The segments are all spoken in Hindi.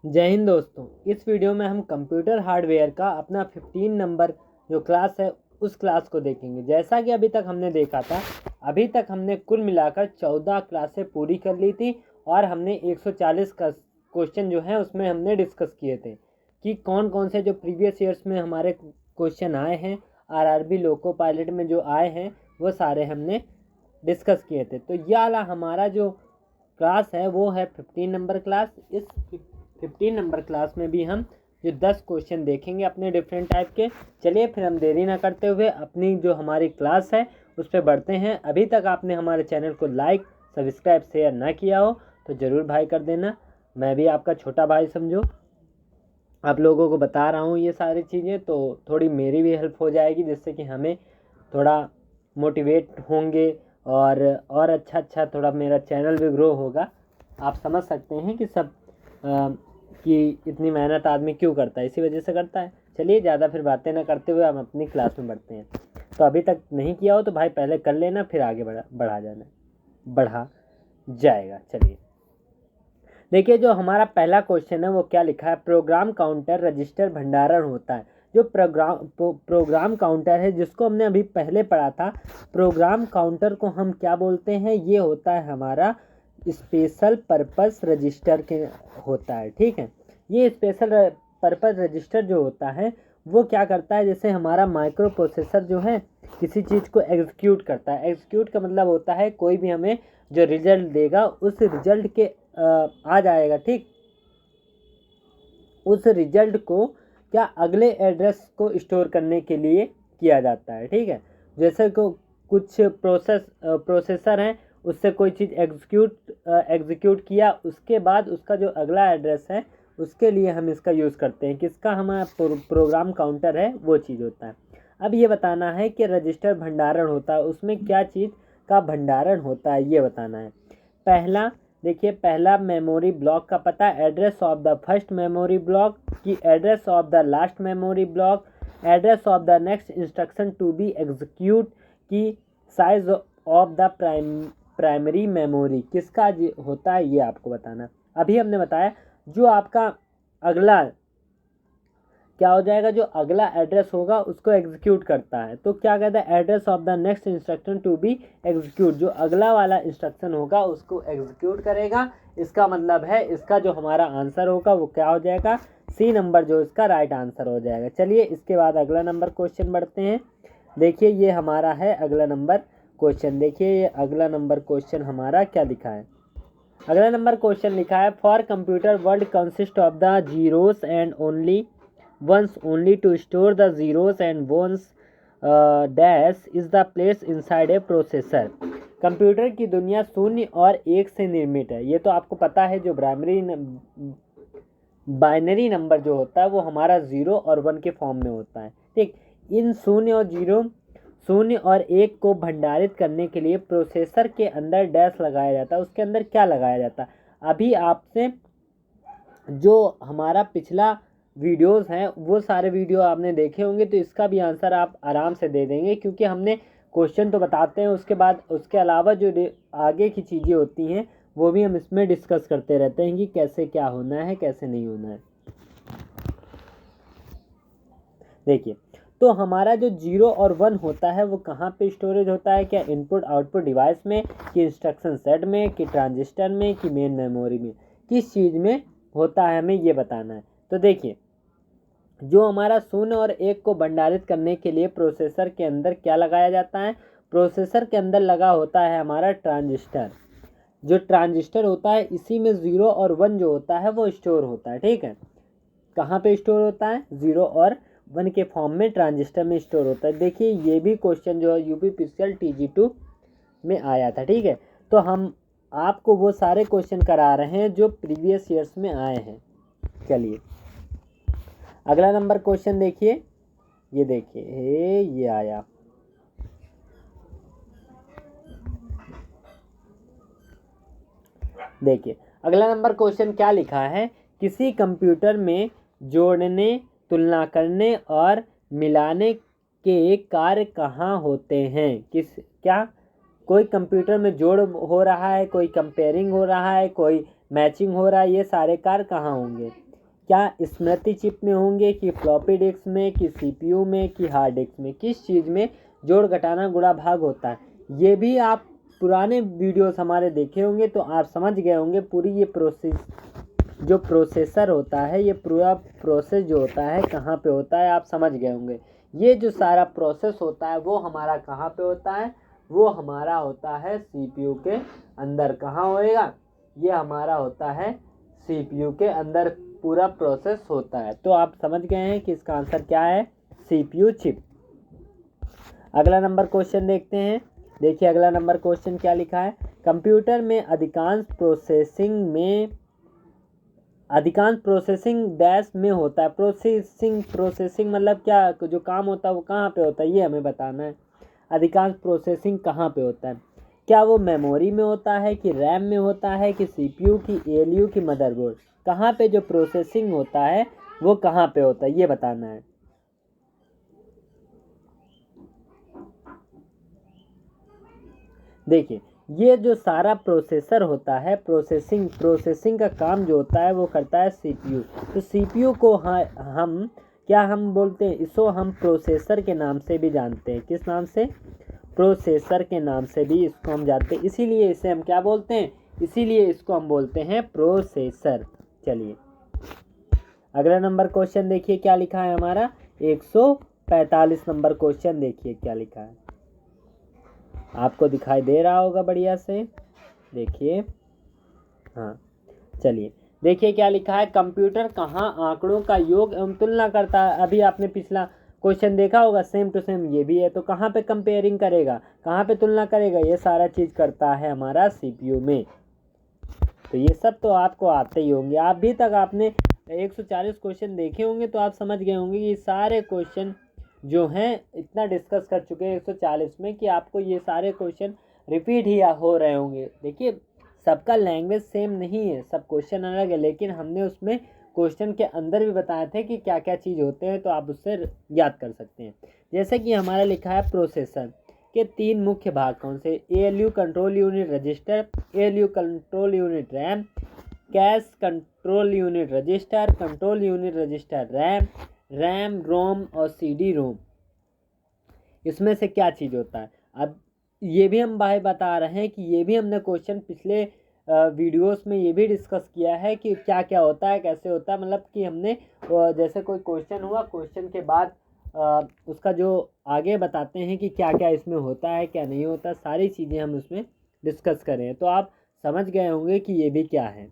जय हिंद दोस्तों। इस वीडियो में हम कंप्यूटर हार्डवेयर का अपना 15 नंबर जो क्लास है उस क्लास को देखेंगे। जैसा कि अभी तक हमने देखा था, अभी तक हमने कुल मिलाकर 14 क्लासें पूरी कर ली थी और हमने 140 का क्वेश्चन जो है उसमें हमने डिस्कस किए थे कि कौन कौन से जो प्रीवियस ईयर्स में हमारे क्वेश्चन आए हैं, आरआरबी लोको पायलट में जो आए हैं वो सारे हमने डिस्कस किए थे। तो यह वाला हमारा जो क्लास है वो है 15 नंबर क्लास। इस 15 नंबर क्लास में भी हम जो 10 क्वेश्चन देखेंगे अपने डिफरेंट टाइप के। चलिए फिर हम देरी ना करते हुए अपनी जो हमारी क्लास है उस पर बढ़ते हैं। अभी तक आपने हमारे चैनल को लाइक सब्सक्राइब शेयर ना किया हो तो ज़रूर भाई कर देना। मैं भी आपका छोटा भाई समझो, आप लोगों को बता रहा हूँ ये सारी चीज़ें, तो थोड़ी मेरी भी हेल्प हो जाएगी जिससे कि हमें थोड़ा मोटिवेट होंगे और अच्छा थोड़ा मेरा चैनल भी ग्रो होगा। आप समझ सकते हैं कि सब कि इतनी मेहनत आदमी क्यों करता है, इसी वजह से करता है। चलिए ज़्यादा फिर बातें ना करते हुए हम अपनी क्लास में बढ़ते हैं। तो अभी तक नहीं किया हो तो भाई पहले कर लेना, फिर आगे बढ़ा जाएगा। चलिए देखिए, जो हमारा पहला क्वेश्चन है वो क्या लिखा है। प्रोग्राम काउंटर रजिस्टर भंडारण होता है। जो प्रोग्राम काउंटर है जिसको हमने अभी पहले पढ़ा था, प्रोग्राम काउंटर को हम क्या बोलते हैं, ये होता है हमारा स्पेशल पर्पस रजिस्टर के होता है। ठीक है, ये स्पेशल पर्पस रजिस्टर जो होता है वो क्या करता है, जैसे हमारा माइक्रो प्रोसेसर जो है किसी चीज़ को एग्जीक्यूट करता है। एग्जीक्यूट का मतलब होता है कोई भी हमें जो रिजल्ट देगा उस रिजल्ट के आ जाएगा। ठीक, उस रिजल्ट को क्या अगले एड्रेस को स्टोर करने के लिए किया जाता है। ठीक है, जैसे को कुछ प्रोसेसर हैं, उससे कोई चीज़ एग्जीक्यूट किया, उसके बाद उसका जो अगला एड्रेस है उसके लिए हम इसका यूज़ करते हैं। किसका, हमारा प्रोग्राम काउंटर है वो चीज़ होता है। अब ये बताना है कि रजिस्टर भंडारण होता है, उसमें क्या चीज़ का भंडारण होता है ये बताना है। पहला देखिए, पहला मेमोरी ब्लॉक का पता, address of the first memory block की address of the last memory block, address of the next instruction to be execute की size of the primary memory किसका होता है ये आपको बताना। अभी हमने बताया जो आपका अगला क्या हो जाएगा, जो अगला एड्रेस होगा उसको एग्जीक्यूट करता है। तो क्या कहता है, address of the next instruction to be execute, जो अगला वाला इंस्ट्रक्शन होगा उसको एग्जीक्यूट करेगा। इसका मतलब है इसका जो हमारा आंसर होगा वो क्या हो जाएगा, सी नंबर जो इसका राइट आंसर हो जाएगा। चलिए इसके बाद अगला नंबर क्वेश्चन बढ़ते हैं। देखिए ये हमारा है अगला नंबर क्वेश्चन। देखिए ये अगला नंबर क्वेश्चन हमारा क्या लिखा है। अगला नंबर क्वेश्चन लिखा है, for computer word consist of the zeros and only once only to store the zeros and ones dash is the place inside a processor। Computer की दुनिया शून्य और एक से निर्मित है। ये तो आपको पता है, जो बाइनरी नंबर जो होता है वो हमारा 0 और 1 के फॉर्म में होता है। ठीक, इन शून्य और एक को भंडारित करने के लिए प्रोसेसर के अंदर डैश लगाया जाता है। उसके अंदर क्या लगाया जाता है, अभी आपसे जो हमारा पिछला वीडियोस हैं वो सारे वीडियो आपने देखे होंगे, तो इसका भी आंसर आप आराम से दे देंगे, क्योंकि हमने क्वेश्चन तो बताते हैं, उसके बाद उसके अलावा जो आगे की चीज़ें होती हैं वो भी हम इसमें डिस्कस करते रहते हैं कि कैसे क्या होना है कैसे नहीं होना है। देखिए, तो हमारा जो 0 और 1 होता है वो कहाँ पे स्टोरेज होता है, क्या इनपुट आउटपुट डिवाइस में, कि इंस्ट्रक्शन सेट में, कि ट्रांजिस्टर में, कि मेन मेमोरी में, किस चीज़ में होता है हमें ये बताना है। तो देखिए, जो हमारा शून्य और एक को भंडारित करने के लिए प्रोसेसर के अंदर क्या लगाया जाता है, प्रोसेसर के अंदर लगा होता है हमारा ट्रांजिस्टर। जो ट्रांजिस्टर होता है इसी में 0 और 1 जो होता है वो स्टोर होता है। ठीक है, कहाँ पे स्टोर होता है, 0 और 1 के फॉर्म में ट्रांजिस्टर में स्टोर होता है। देखिए ये भी क्वेश्चन जो है यूपीपीसीएल TG2 में आया था। ठीक है, तो हम आपको वो सारे क्वेश्चन करा रहे हैं जो प्रीवियस ईयर्स में आए हैं। चलिए अगला नंबर क्वेश्चन देखिए, ये देखिए ये आया। देखिए अगला नंबर क्वेश्चन क्या लिखा है, किसी कंप्यूटर में जोड़ने, तुलना करने और मिलाने के कार्य कहाँ होते हैं। क्या कोई कंप्यूटर में जोड़ हो रहा है, कोई कंपेयरिंग हो रहा है, कोई मैचिंग हो रहा है, ये सारे कार्य कहाँ होंगे। क्या स्मृति चिप में होंगे कि फ्लॉपी डिस्क में कि सीपीयू में कि हार्ड डिस्क में, किस चीज़ में जोड़ घटाना गुणा भाग होता है। ये भी आप पुराने वीडियोस हमारे देखे होंगे तो आप समझ गए होंगे पूरी ये जो प्रोसेसर होता है, ये पूरा प्रोसेस जो होता है कहाँ पे होता है आप समझ गए होंगे। ये जो सारा प्रोसेस होता है वो हमारा कहाँ पे होता है, वो हमारा होता है सीपीयू के अंदर। कहाँ होएगा, ये हमारा होता है सीपीयू के अंदर पूरा प्रोसेस होता है। तो आप समझ गए हैं कि इसका आंसर क्या है, सीपीयू चिप। अगला नंबर क्वेश्चन देखते हैं। देखिए अगला नंबर क्वेश्चन क्या लिखा है, कंप्यूटर में अधिकांश प्रोसेसिंग डैश में होता है। प्रोसेसिंग मतलब क्या, जो काम होता है वो कहाँ पे होता है, ये हमें बताना है। अधिकांश प्रोसेसिंग कहाँ पे होता है, क्या वो मेमोरी में होता है कि रैम में होता है कि सीपीयू की एएलयू की मदरबोर्ड, कहाँ पे जो प्रोसेसिंग होता है वो कहाँ पे होता है ये बताना है। देखिए ये जो सारा प्रोसेसर होता है, प्रोसेसिंग का काम जो होता है वो करता है सीपीयू। तो सीपीयू को हम बोलते हैं, इसको हम प्रोसेसर के नाम से भी जानते हैं। किस नाम से, प्रोसेसर के नाम से भी इसको हम जानते हैं, इसीलिए इसे हम क्या बोलते हैं, इसीलिए इसको हम बोलते हैं प्रोसेसर। चलिए अगला नंबर क्वेश्चन देखिए क्या लिखा है हमारा, 145 नंबर क्वेश्चन देखिए क्या लिखा है, आपको दिखाई दे रहा होगा बढ़िया से, देखिए। हाँ चलिए देखिए क्या लिखा है, कंप्यूटर कहाँ आंकड़ों का योग एवं तुलना करता है। अभी आपने पिछला क्वेश्चन देखा होगा, सेम टू सेम ये भी है। तो कहाँ पे कंपेयरिंग करेगा, कहाँ पे तुलना करेगा, ये सारा चीज़ करता है हमारा सीपीयू में। तो ये सब तो आपको आते ही होंगे, अभी तक आपने 140 क्वेश्चन देखे होंगे तो आप समझ गए होंगे कि सारे क्वेश्चन जो हैं इतना डिस्कस कर चुके हैं 140 में कि आपको ये सारे क्वेश्चन रिपीट ही हो रहे होंगे। देखिए सबका लैंग्वेज सेम नहीं है, सब क्वेश्चन अलग है, लेकिन हमने उसमें क्वेश्चन के अंदर भी बताए थे कि क्या क्या चीज़ होते हैं, तो आप उससे याद कर सकते हैं। जैसे कि हमारा लिखा है प्रोसेसर के 3 मुख्य भाग कौन से, ALU control unit register, ALU control unit RAM, cash control unit register, control unit register RAM ROM और सीडी रोम। इसमें से क्या चीज़ होता है। अब ये भी हम भाई बता रहे हैं कि ये भी हमने क्वेश्चन पिछले वीडियोस में ये भी डिस्कस किया है कि क्या क्या होता है, कैसे होता है। मतलब कि हमने जैसे कोई क्वेश्चन हुआ, क्वेश्चन के बाद उसका जो आगे बताते हैं कि क्या क्या इसमें होता है क्या नहीं होता, सारी चीज़ें हम उसमें डिस्कस करें। तो आप समझ गए होंगे कि ये भी क्या है।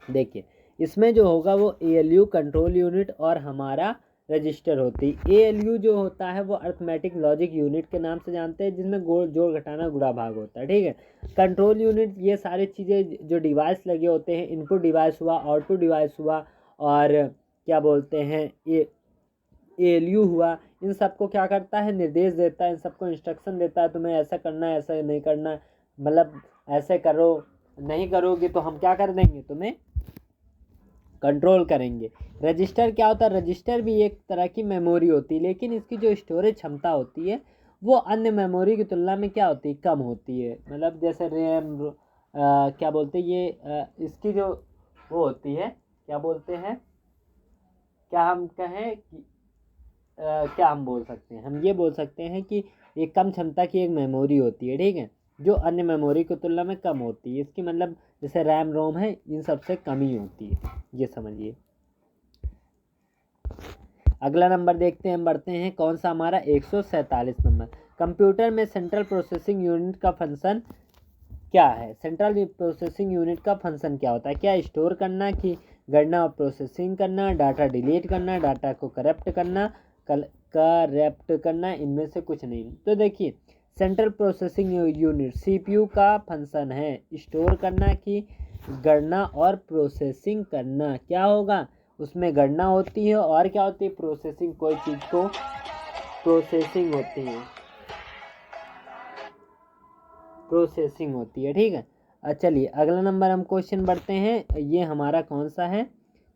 देखिए इसमें जो होगा वो एएलयू कंट्रोल यूनिट और हमारा रजिस्टर होती है। एएलयू जो होता है वो अर्थमेटिक लॉजिक यूनिट के नाम से जानते हैं, जिसमें जोड़ घटाना गुणा भाग होता है, ठीक है। कंट्रोल यूनिट ये सारी चीज़ें जो डिवाइस लगे होते हैं, इनपुट डिवाइस हुआ, आउटपुट डिवाइस हुआ, और क्या बोलते हैं ये एएलयू हुआ, इन सबको क्या करता है, निर्देश देता है, इन सबको इंस्ट्रक्शन देता है, तुम्हें ऐसा करना है, ऐसा नहीं करना है, मतलब ऐसे करो, नहीं करोगे तो हम क्या कर देंगे, तुम्हें कंट्रोल करेंगे। रजिस्टर क्या होता है, रजिस्टर भी एक तरह की मेमोरी होती है, लेकिन इसकी जो स्टोरेज क्षमता होती है वो अन्य मेमोरी की तुलना में क्या होती है, कम होती है। मतलब जैसे रैम क्या बोलते हैं ये इसकी जो वो होती है, क्या बोलते हैं, क्या हम कहें कि क्या हम बोल सकते हैं, हम ये बोल सकते हैं कि ये कम क्षमता की एक मेमोरी होती है, ठीक है, जो अन्य मेमोरी की तुलना में कम होती है। इसकी मतलब जैसे रैम रोम है, इन सबसे कम ही होती है, ये समझिए। अगला नंबर देखते हैं, हम बढ़ते हैं, कौन सा हमारा 147 नंबर। कंप्यूटर में सेंट्रल प्रोसेसिंग यूनिट का फंक्शन क्या है। सेंट्रल प्रोसेसिंग यूनिट का फंक्शन क्या होता है, क्या स्टोर करना, कि गणना और प्रोसेसिंग करना, डाटा डिलीट करना, डाटा को करप्ट करना, इनमें से कुछ नहीं। तो देखिए सेंट्रल प्रोसेसिंग यूनिट सीपीयू का फंक्शन है स्टोर करना, की गणना और प्रोसेसिंग करना। क्या होगा, उसमें गणना होती है और क्या होती है, प्रोसेसिंग, कोई चीज़ को प्रोसेसिंग होती है, प्रोसेसिंग होती है, ठीक है। चलिए अगला नंबर हम क्वेश्चन बढ़ते हैं, ये हमारा कौन सा है,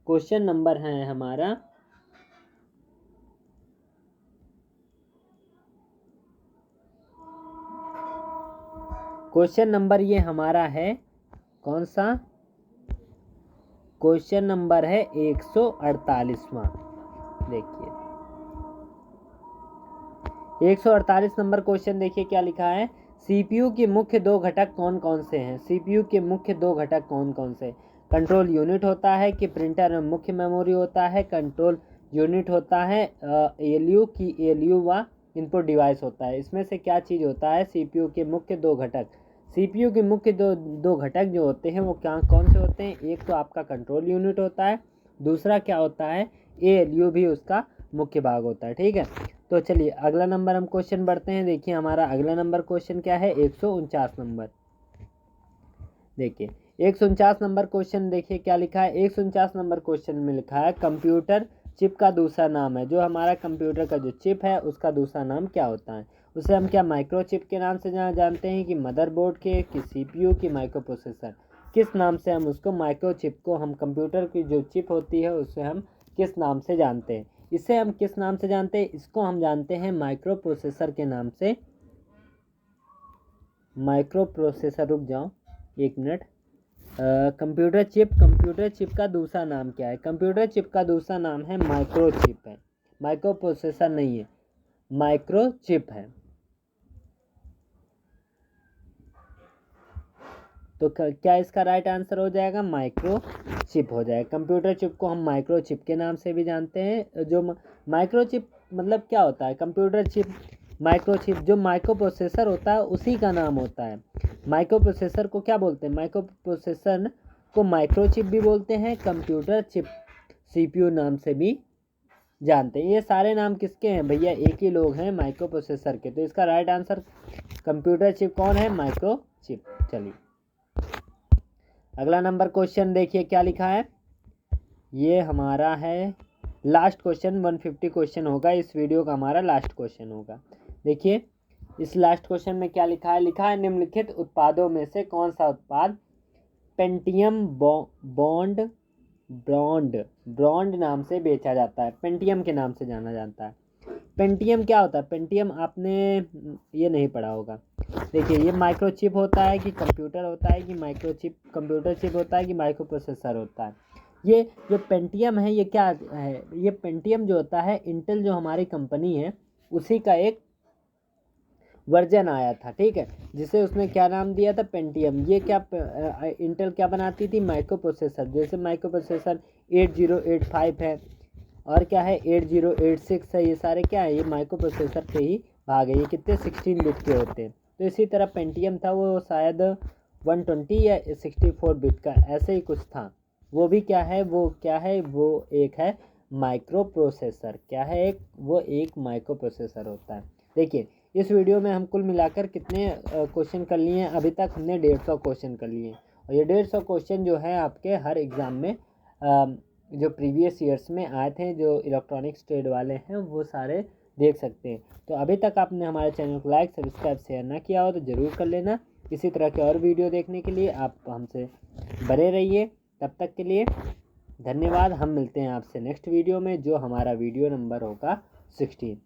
क्वेश्चन नंबर है हमारा क्वेश्चन नंबर ये हमारा है कौन सा, क्वेश्चन नंबर है 148वां। देखिए 148 नंबर क्वेश्चन देखिए क्या लिखा है। सीपीयू के मुख्य दो घटक कौन कौन से हैं? सीपीयू के मुख्य दो घटक कौन कौन से? कंट्रोल यूनिट होता है कि प्रिंटर में मुख्य मेमोरी होता है? कंट्रोल यूनिट होता है एएलयू की एएलयू व इनपुट डिवाइस होता है? इसमें से क्या चीज़ होता है? सीपीयू के मुख्य दो घटक। सीपीयू के मुख्य दो घटक जो होते हैं वो क्या कौन से होते हैं? एक तो आपका कंट्रोल यूनिट होता है, दूसरा क्या होता है? एएलयू भी उसका मुख्य भाग होता है। ठीक है, तो चलिए अगला नंबर हम क्वेश्चन बढ़ते हैं। देखिए हमारा अगला नंबर क्वेश्चन क्या है? 149 नंबर। देखिए 149 नंबर क्वेश्चन देखिए क्या लिखा है। 149 नंबर क्वेश्चन में लिखा है कंप्यूटर चिप का दूसरा नाम है। जो हमारा कंप्यूटर का जो चिप है उसका दूसरा नाम क्या होता है? उसे हम क्या माइक्रो चिप के नाम से जानते हैं कि मदरबोर्ड के कि सीपीयू की माइक्रो प्रोसेसर? किस नाम से हम उसको माइक्रो चिप को हम कंप्यूटर की जो चिप होती है उससे हम किस नाम से जानते हैं? इसे हम किस नाम से जानते हैं? इसको हम जानते हैं माइक्रो प्रोसेसर के नाम से। माइक्रो प्रोसेसर, रुक जाओ एक मिनट। कंप्यूटर चिप का दूसरा नाम क्या है? कंप्यूटर चिप का दूसरा नाम है माइक्रो चिप है, माइक्रो प्रोसेसर नहीं है, माइक्रो चिप है। तो क्या इसका राइट आंसर हो जाएगा? माइक्रो चिप हो जाएगा। कंप्यूटर चिप को हम माइक्रो चिप के नाम से भी जानते हैं। जो माइक्रो चिप मतलब क्या होता है? कंप्यूटर चिप, माइक्रो चिप, जो माइक्रो प्रोसेसर होता है उसी का नाम होता है। माइक्रो प्रोसेसर को क्या बोलते हैं? माइक्रो प्रोसेसर को माइक्रो चिप भी बोलते हैं, कंप्यूटर चिप सीपीयू नाम से भी जानते हैं। ये सारे नाम किसके हैं भैया? एक ही लोग हैं, माइक्रो प्रोसेसर के। तो इसका राइट आंसर कंप्यूटर चिप कौन है? Micro chip. चलिए अगला नंबर क्वेश्चन देखिए क्या लिखा है। ये हमारा है लास्ट क्वेश्चन, 150 क्वेश्चन होगा इस वीडियो का, हमारा लास्ट क्वेश्चन होगा। देखिए इस लास्ट क्वेश्चन में क्या लिखा है। लिखा है निम्नलिखित उत्पादों में से कौन सा उत्पाद पेंटियम ब्रॉन्ड नाम से बेचा जाता है? पेंटियम के नाम से जाना जाता है। पेंटियम क्या होता है? पेंटियम आपने ये नहीं पढ़ा होगा। देखिए ये माइक्रो चिप होता है कि कंप्यूटर होता है कि माइक्रो चिप, कंप्यूटर चिप होता है कि माइक्रो प्रोसेसर होता है? ये जो पेंटियम है ये क्या है? ये पेंटियम जो होता है इंटेल जो हमारी कंपनी है उसी का एक वर्जन आया था, ठीक है, जिसे उसने क्या नाम दिया था? पेंटियम। ये क्या इंटेल क्या बनाती थी? Micro processor. जैसे माइक्रो प्रोसेसर 8085 है और क्या है 8086 है, ये सारे क्या है? ये माइक्रो प्रोसेसर के ही भाग है। ये कितने 16 बिट के होते हैं। तो इसी तरह पेंटियम था वो शायद 120 या 64 बिट का ऐसे ही कुछ था। वो भी क्या है? वो क्या है? वो एक है माइक्रो प्रोसेसर। क्या है? वो एक माइक्रो प्रोसेसर होता है। देखिए इस वीडियो में हम कुल मिलाकर कितने क्वेश्चन कर लिए हैं? अभी तक हमने 150 क्वेश्चन कर लिए हैं। और ये 150 क्वेश्चन जो है आपके हर एग्ज़ाम में जो प्रीवियस ईयर्स में आए थे, जो इलेक्ट्रॉनिक्स ट्रेड वाले हैं वो सारे देख सकते हैं। तो अभी तक आपने हमारे चैनल को लाइक, सब्सक्राइब, शेयर ना किया हो तो ज़रूर कर लेना। इसी तरह के और वीडियो देखने के लिए आप हमसे बने रहिए। तब तक के लिए धन्यवाद। हम मिलते हैं आपसे नेक्स्ट वीडियो में, जो हमारा वीडियो नंबर होगा 16।